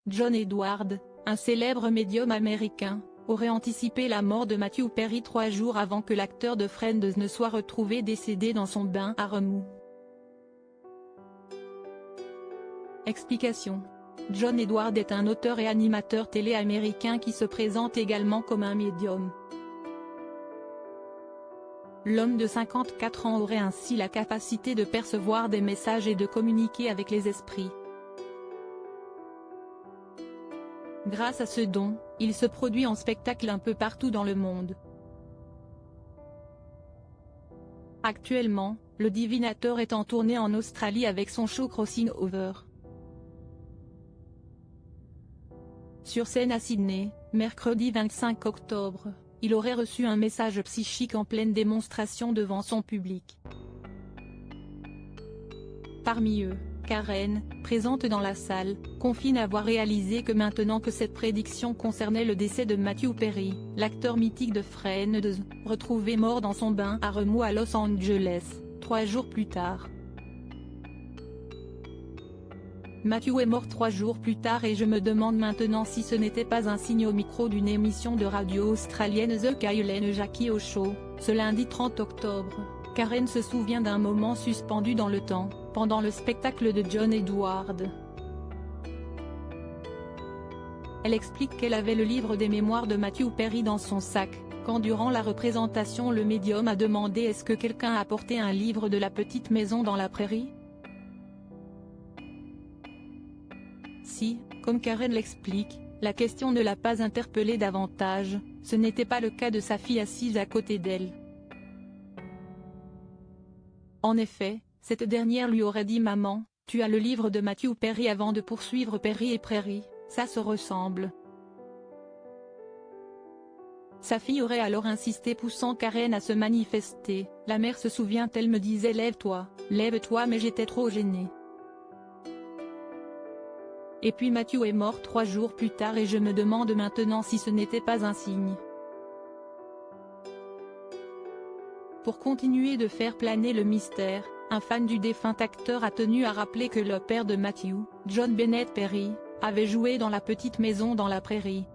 John Edward, un célèbre médium américain, aurait anticipé la mort de Matthew Perry 3 jours avant que l'acteur de Friends ne soit retrouvé décédé dans son bain à remous. Explication. John Edward est un auteur et animateur télé américain qui se présente également comme un médium. L'homme de 54 ans aurait ainsi la capacité de percevoir des messages et de communiquer avec les esprits. Grâce à ce don, il se produit en spectacle un peu partout dans le monde. Actuellement, le divinateur est en tournée en Australie avec son show Crossing Over. Sur scène à Sydney, mercredi 25 octobre, il aurait reçu un message psychique en pleine démonstration devant son public. Parmi eux, Karen, présente dans la salle, confie n'avoir réalisé que maintenant que cette prédiction concernait le décès de Matthew Perry, l'acteur mythique de Friends, retrouvé mort dans son bain à remous à Los Angeles, 3 jours plus tard. Matthew est mort 3 jours plus tard et je me demande maintenant si ce n'était pas un signe au micro d'une émission de radio australienne The Kyle & Jackie O Show, ce lundi 30 octobre. Karen se souvient d'un moment suspendu dans le temps, pendant le spectacle de John Edward. Elle explique qu'elle avait le livre des mémoires de Matthew Perry dans son sac, quand durant la représentation le médium a demandé est-ce que quelqu'un a apporté un livre de la petite maison dans la prairie. Si, comme Karen l'explique, la question ne l'a pas interpellée davantage, ce n'était pas le cas de sa fille assise à côté d'elle. En effet, cette dernière lui aurait dit « Maman, tu as le livre de Matthew Perry » avant de poursuivre « Perry et Prairie, ça se ressemble ». Sa fille aurait alors insisté poussant Karen à se manifester. La mère se souvient, elle me disait « Lève-toi, lève-toi » mais j'étais trop gênée. Et puis Matthew est mort 3 jours plus tard et je me demande maintenant si ce n'était pas un signe. Pour continuer de faire planer le mystère, un fan du défunt acteur a tenu à rappeler que le père de Matthew, John Bennett Perry, avait joué dans la petite maison dans la prairie.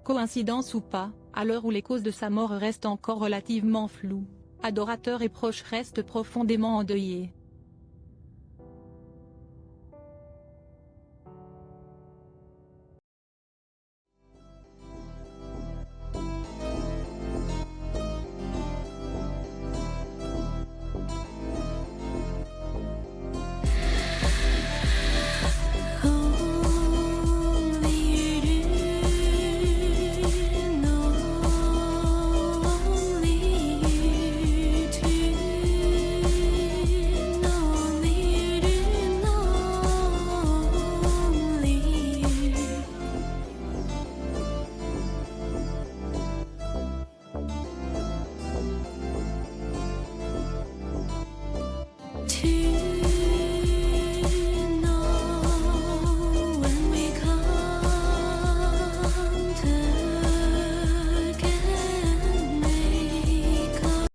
Coïncidence ou pas, à l'heure où les causes de sa mort restent encore relativement floues, adorateurs et proches restent profondément endeuillés.